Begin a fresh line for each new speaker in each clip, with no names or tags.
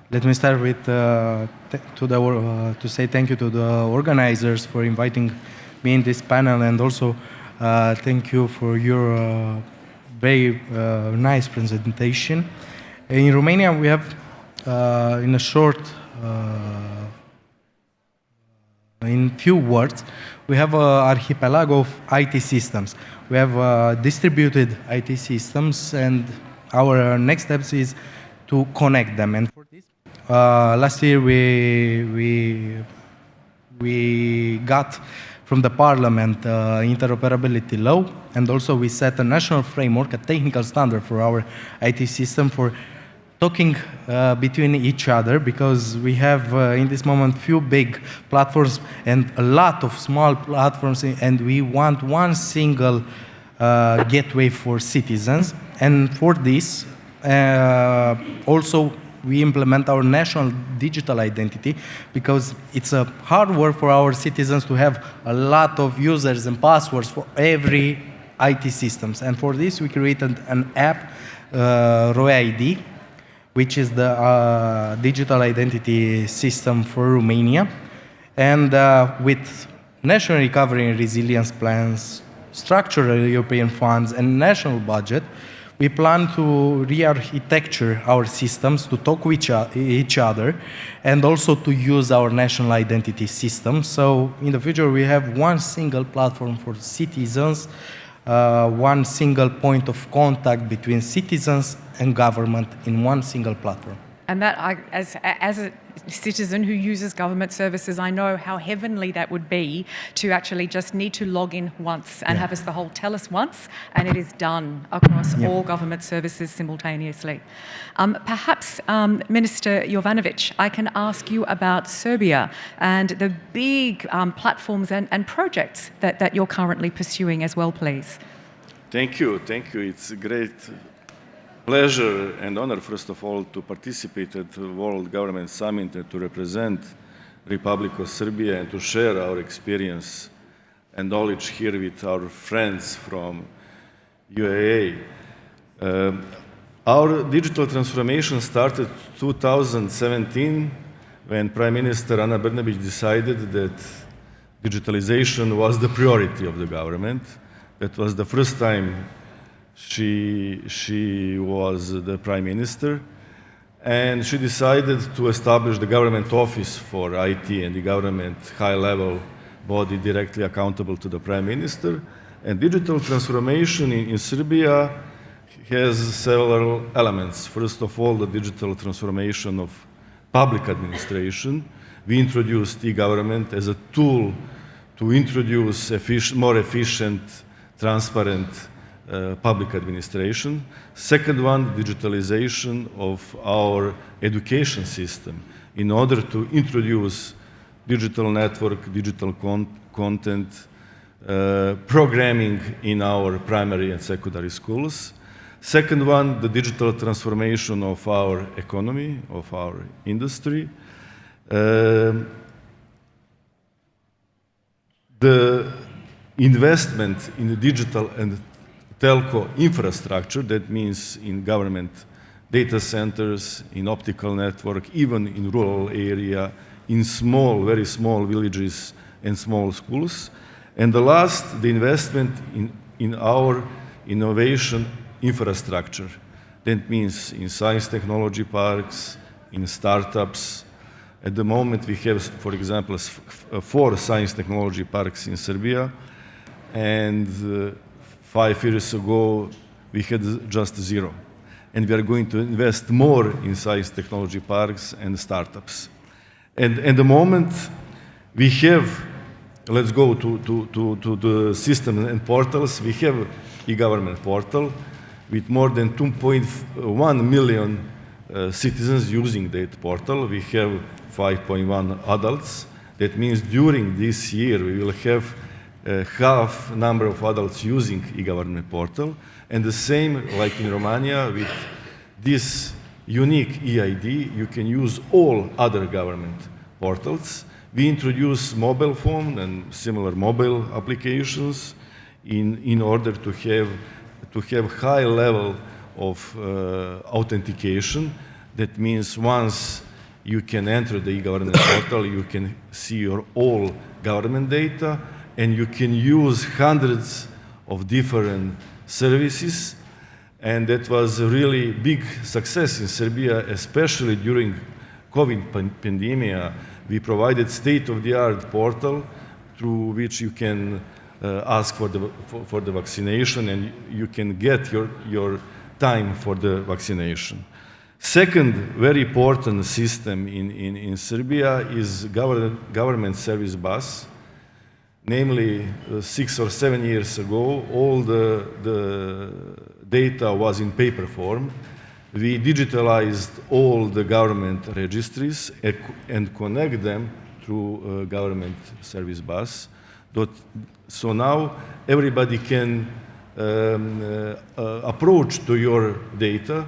Let me start with to say thank you to the organizers for inviting me in this panel, and also thank you for your very nice presentation. In Romania, we have, in a short, in few words, we have an archipelago of IT systems. We have distributed IT systems, and our next steps is to connect them. And for this, last year we got from the Parliament interoperability law, and also we set a national framework, a technical standard for our IT system for talking between each other, because we have in this moment few big platforms and a lot of small platforms, and we want one single gateway for citizens. And for this, also we implement our national digital identity, because it's a hard work for our citizens to have a lot of users and passwords for every IT systems. And for this, we created an app, RoeID, which is the digital identity system for Romania. And with national recovery and resilience plans, structural European funds, and national budget, we plan to re-architecture our systems to talk with each other, and also to use our national identity system. So in the future, we have one single platform for citizens, one single point of contact between citizens and government in one single platform.
And that, as a citizen who uses government services, I know how heavenly that would be to actually just need to log in once and have us the whole tell us once, and it is done across all government services simultaneously. Perhaps, Minister Jovanovic, I can ask you about Serbia and the big platforms and projects that you're currently pursuing as well, please.
Thank you. It's a great pleasure and honor, first of all, to participate at the World Government Summit and to represent Republic of Serbia and to share our experience and knowledge here with our friends from UAE. Our digital transformation started 2017 when Prime Minister Ana Brnabić decided that digitalization was the priority of the government. That was the first time she was the Prime Minister, and she decided to establish the government office for IT and the government high-level body directly accountable to the Prime Minister. And digital transformation in Serbia has several elements. First of all, the digital transformation of public administration. We introduced e-government as a tool to introduce more efficient, transparent public administration. Second one, digitalization of our education system in order to introduce digital network, digital content, programming in our primary and secondary schools. Second one, the digital transformation of our economy, of our industry. The investment in the digital and telco infrastructure, that means in government data centers, in optical network, even in rural area, in small, very small villages and small schools. And the last, the investment in our innovation infrastructure. That means in science technology parks, in startups. At the moment we have, for example, 4 science technology parks in Serbia, and 5 years ago, we had just 0. And we are going to invest more in science technology parks and startups. And at the moment, we have, let's go to the system and portals. We have e-government portal with more than 2.1 million citizens using that portal. We have 5.1 adults. That means during this year, we will have half number of adults using e-government portal, and the same like in Romania with this unique EID, you can use all other government portals. We introduce mobile phone and similar mobile applications in order to have high level of authentication. That means once you can enter the e-government portal, you can see your all government data, and you can use hundreds of different services. And that was a really big success in Serbia, especially during COVID pandemic. We provided state-of-the-art portal through which you can ask for the vaccination, and you can get your time for the vaccination. Second very important system in Serbia is government service bus. Namely, 6 or 7 years ago, all the data was in paper form. We digitalized all the government registries and connect them through government service bus. So now everybody can approach to your data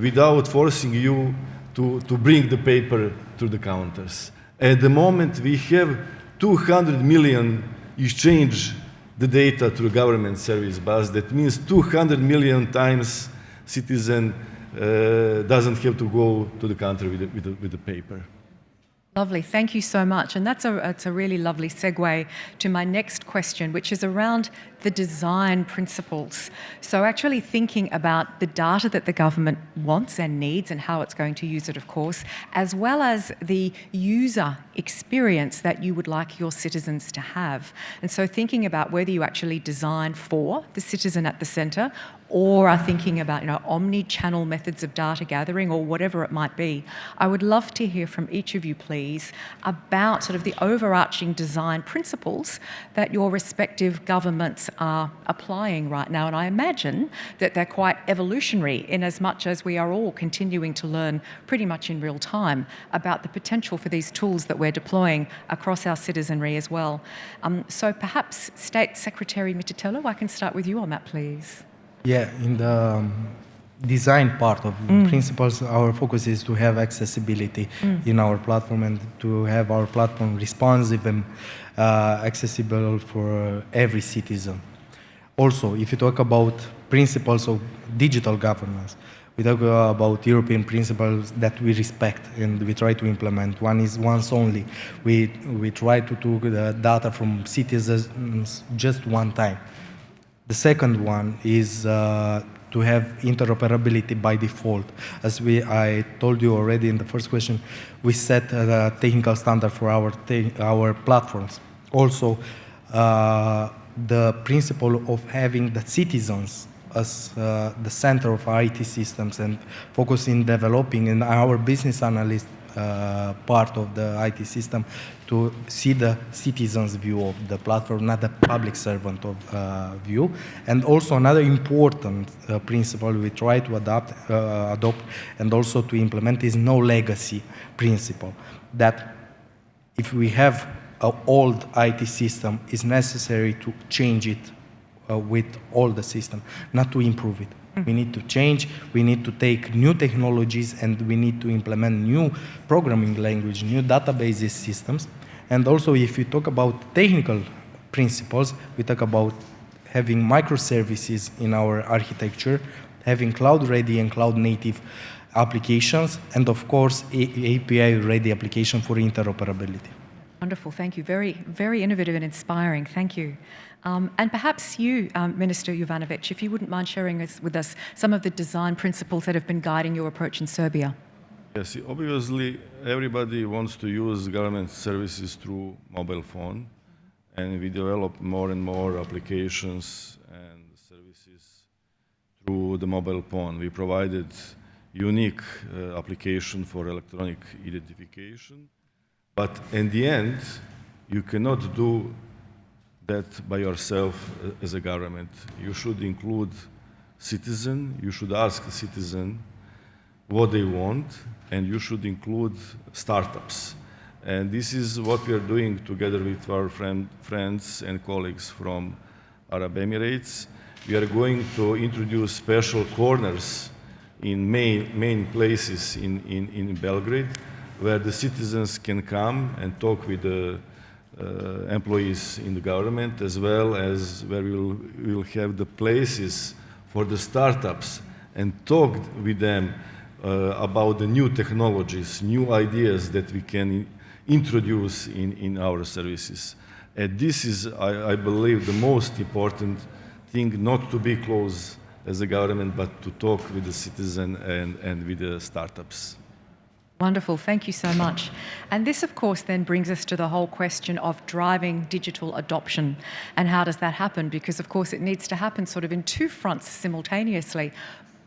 without forcing you to bring the paper to the counters. At the moment, we have 200 million exchange the data through government service bus. That means 200 million times citizen doesn't have to go to the country with the paper.
Lovely, thank you so much. And that's a really lovely segue to my next question, which is around the design principles. So actually thinking about the data that the government wants and needs and how it's going to use it, of course, as well as the user experience that you would like your citizens to have. And so thinking about whether you actually design for the citizen at the centre, or are thinking about, omni-channel methods of data gathering, or whatever it might be. I would love to hear from each of you, please, about sort of the overarching design principles that your respective governments are applying right now. And I imagine that they're quite evolutionary in as much as we are all continuing to learn pretty much in real time about the potential for these tools that we're deploying across our citizenry as well. So perhaps State Secretary Mititelo, I can start with you on that, please.
Yeah, in the design part of principles, our focus is to have accessibility in our platform and to have our platform responsive and accessible for every citizen. Also, if you talk about principles of digital governance, we talk about European principles that we respect and we try to implement. One is once only. We try to take the data from citizens just one time. The second one is to have interoperability by default. As I told you already in the first question, we set a technical standard for our platforms. Also, the principle of having the citizens as the center of our IT systems and focusing developing in our business analyst part of the IT system to see the citizen's view of the platform, not the public servant of view. And also another important principle we try to adopt and also to implement is no legacy principle. That if we have an old IT system, it's necessary to change it with all the system, not to improve it. We need to change, we need to take new technologies, and we need to implement new programming language, new databases systems. And also, if you talk about technical principles, we talk about having microservices in our architecture, having cloud-ready and cloud-native applications, and of course, API-ready application for interoperability.
Wonderful, thank you. Very, very innovative and inspiring. Thank you. And perhaps you, Minister Jovanovic, if you wouldn't mind sharing with us some of the design principles that have been guiding your approach in Serbia.
Yes, obviously everybody wants to use government services through mobile phone, and we develop more and more applications and services through the mobile phone. We provided unique application for electronic identification, but in the end, you cannot do that by yourself as a government. You should include citizen, you should ask the citizen what they want, and you should include startups. And this is what we are doing together with our friends and colleagues from Arab Emirates. We are going to introduce special corners in main places in Belgrade, where the citizens can come and talk with the employees in the government, as well as where we will have the places for the startups and talk with them about the new technologies, new ideas that we can introduce in our services. And this is, I believe, the most important thing, not to be close as a government, but to talk with the citizen and with the startups.
Wonderful, thank you so much. And this, of course, then brings us to the whole question of driving digital adoption. And how does that happen? Because, of course, it needs to happen sort of in two fronts simultaneously,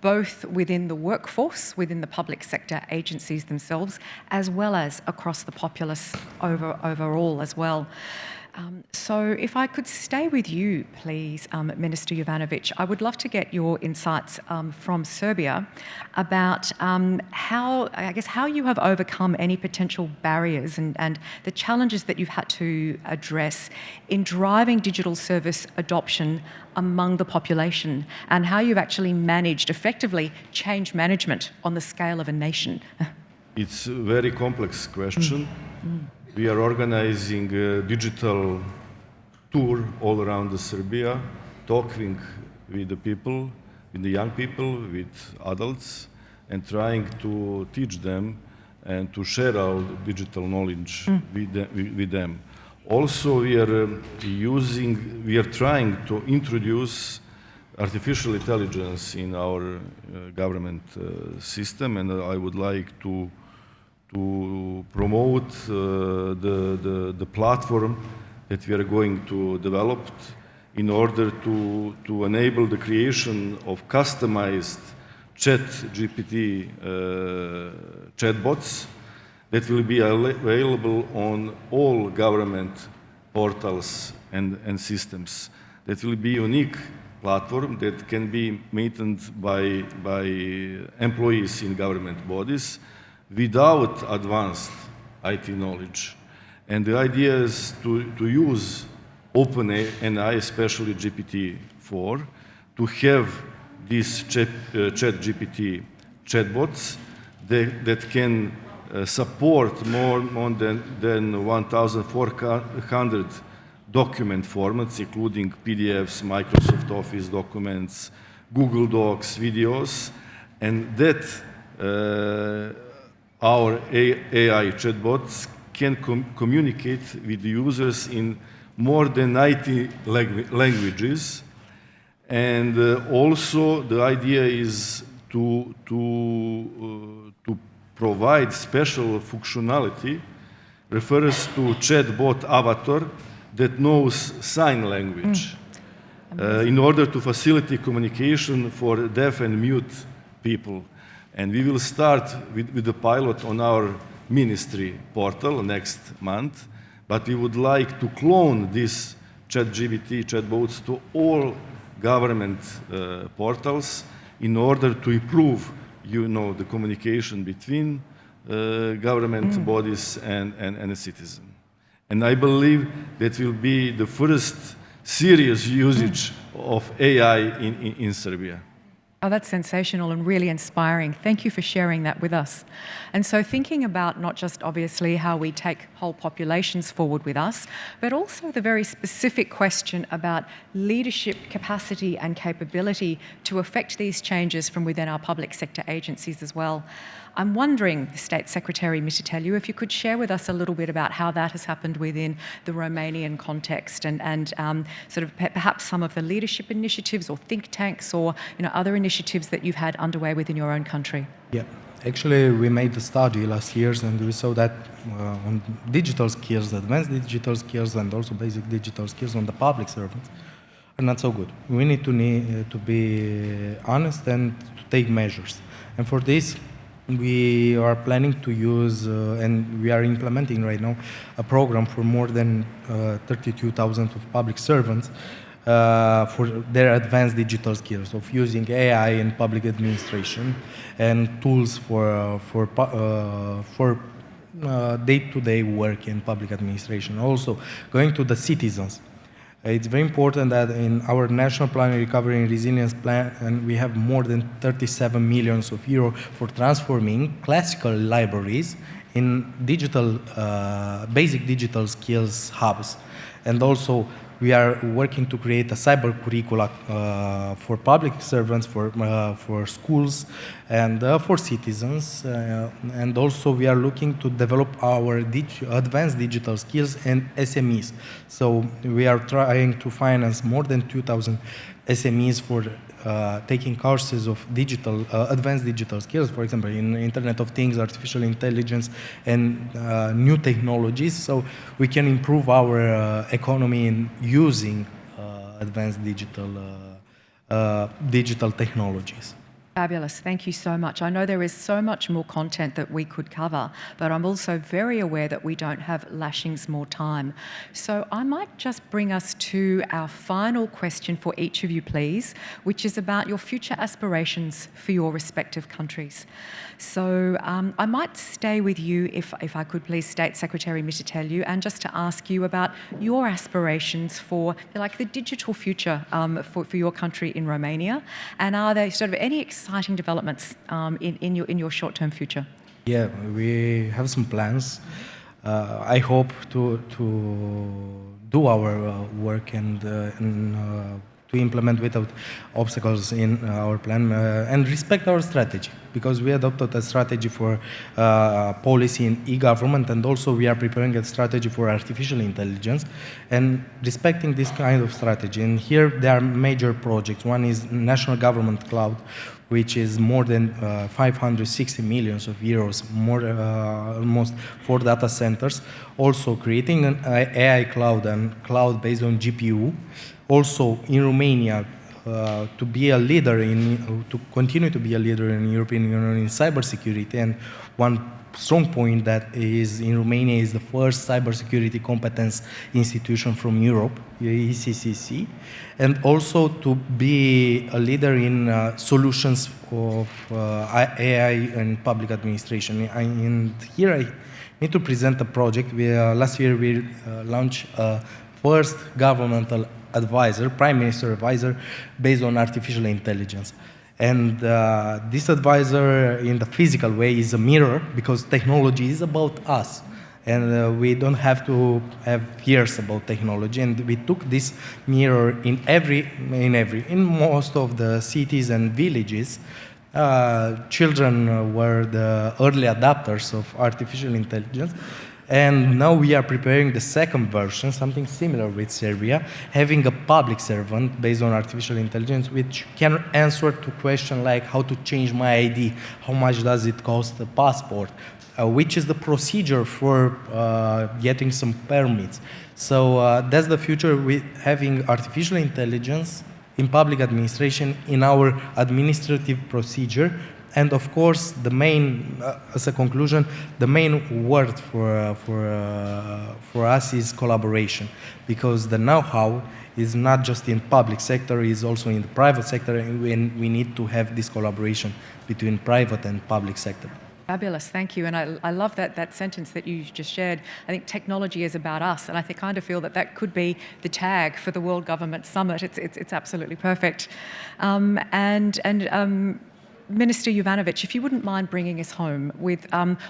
both within the workforce, within the public sector agencies themselves, as well as across the populace overall as well. So if I could stay with you, please, Minister Jovanovic, I would love to get your insights from Serbia about how you have overcome any potential barriers and the challenges that you've had to address in driving digital service adoption among the population, and how you've actually managed effectively change management on the scale of a nation.
It's a very complex question. We are organizing a digital tour all around Serbia, talking with the people, with the young people, with adults, and trying to teach them and to share our digital knowledge with them. Also, we are trying to introduce artificial intelligence in our government system, and I would like to promote the platform that we are going to develop in order to enable the creation of customized ChatGPT chatbots that will be available on all government portals and systems. That will be a unique platform that can be maintained by employees in government bodies without advanced IT knowledge. And the idea is to use OpenAI, especially GPT-4, to have these ChatGPT chatbots that can support more than 1,400 document formats, including PDFs, Microsoft Office documents, Google Docs, videos, and that our AI chatbots can communicate with the users in more than 90 languages. And also the idea is to provide special functionality, refers to chatbot avatar that knows sign language in order to facilitate communication for deaf and mute people. And we will start with the pilot on our ministry portal next month, but we would like to clone these ChatGPT chatbots to all government portals in order to improve, the communication between government bodies and the citizen. And I believe that will be the first serious usage of AI in Serbia.
Oh, that's sensational and really inspiring. Thank you for sharing that with us. And so thinking about not just obviously how we take whole populations forward with us, but also the very specific question about leadership capacity and capability to affect these changes from within our public sector agencies as well. I'm wondering, State Secretary Mititelu, if you could share with us a little bit about how that has happened within the Romanian context and sort of perhaps some of the leadership initiatives or think tanks or other initiatives that you've had underway within your own country.
Yeah, actually we made a study last year and we saw that on digital skills, advanced digital skills and also basic digital skills on the public servants are not so good. We need to be honest and to take measures. And for this, we are planning to use, and we are implementing right now, a program for more than 32,000 of public servants for their advanced digital skills of using AI in public administration and tools for day-to-day work in public administration. Also, going to the citizens. It's very important that in our National Plan, Recovery and Resilience Plan, and we have more than 37 million euro for transforming classical libraries in digital, basic digital skills hubs. And also, we are working to create a cyber curricula for public servants, for schools, and for citizens. And also, we are looking to develop our advanced digital skills and SMEs. So we are trying to finance more than 2,000 SMEs for taking courses of advanced digital skills, for example, in Internet of Things, artificial intelligence, and new technologies, so we can improve our economy in using advanced digital technologies.
Fabulous. Thank you so much. I know there is so much more content that we could cover, but I'm also very aware that we don't have lashings more time. So I might just bring us to our final question for each of you, please, which is about your future aspirations for your respective countries. So I might stay with you, if I could please, State Secretary Mititelu, and just to ask you about your aspirations for the digital future for your country in Romania, and are there sort of any exciting developments in your short-term future?
Yeah, we have some plans. I hope to do our work and to implement without obstacles in our plan and respect our strategy, because we adopted a strategy for policy in e-government, and also we are preparing a strategy for artificial intelligence and respecting this kind of strategy. And here there are major projects. One is National Government Cloud, which is more than 560 million euros, almost 4 data centers. Also creating an AI cloud and cloud based on GPU. Also in Romania, to be a leader to continue to be a leader in European Union in cybersecurity. And one strong point that is in Romania is the first cybersecurity competence institution from Europe, ECCC, and also to be a leader in solutions of AI and public administration. And here I need to present a project. Last year we launched a first governmental advisor, Prime Minister advisor, based on artificial intelligence. And this advisor, in the physical way, is a mirror, because technology is about us. And we don't have to have fears about technology. And we took this mirror in most of the cities and villages. Children were the early adopters of artificial intelligence. And now we are preparing the second version, something similar with Serbia, having a public servant based on artificial intelligence, which can answer to questions like how to change my ID, how much does it cost a passport, which is the procedure for getting some permits. So that's the future, with having artificial intelligence in public administration in our administrative procedure. And of course, the main, as a conclusion, the main word for us is collaboration, because the know-how is not just in public sector, is also in the private sector, and we need to have this collaboration between private and public sector.
Fabulous, thank you. And I love that sentence that you just shared. I think technology is about us, and I kind of feel that could be the tag for the World Government Summit. It's absolutely perfect. Minister Jovanovic, if you wouldn't mind bringing us home with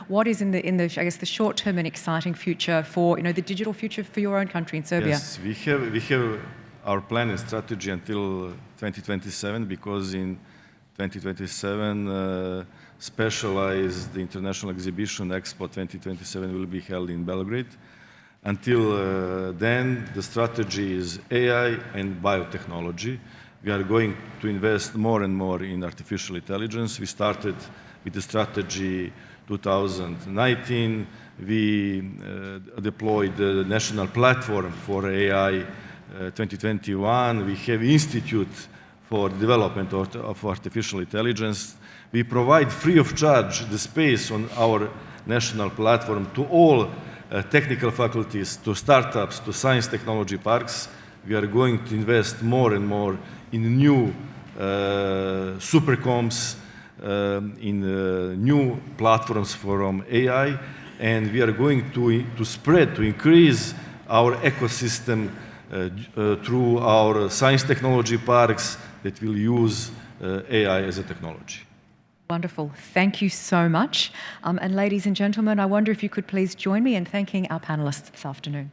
what is in the I guess the short-term and exciting future for the digital future for your own country in Serbia.
Yes, we have our plan and strategy until 2027, because in 2027 specialized international exhibition Expo 2027 will be held in Belgrade. Until then, the strategy is AI and biotechnology. We are going to invest more and more in artificial intelligence. We started with the strategy 2019. We deployed the national platform for AI 2021. We have Institute for Development of Artificial Intelligence. We provide free of charge the space on our national platform to all technical faculties, to startups, to science technology parks. We are going to invest more and more in new supercoms, in new platforms from AI, and we are going to spread, to increase our ecosystem through our science technology parks that will use AI as a technology.
Wonderful. Thank you so much. And ladies and gentlemen, I wonder if you could please join me in thanking our panellists this afternoon.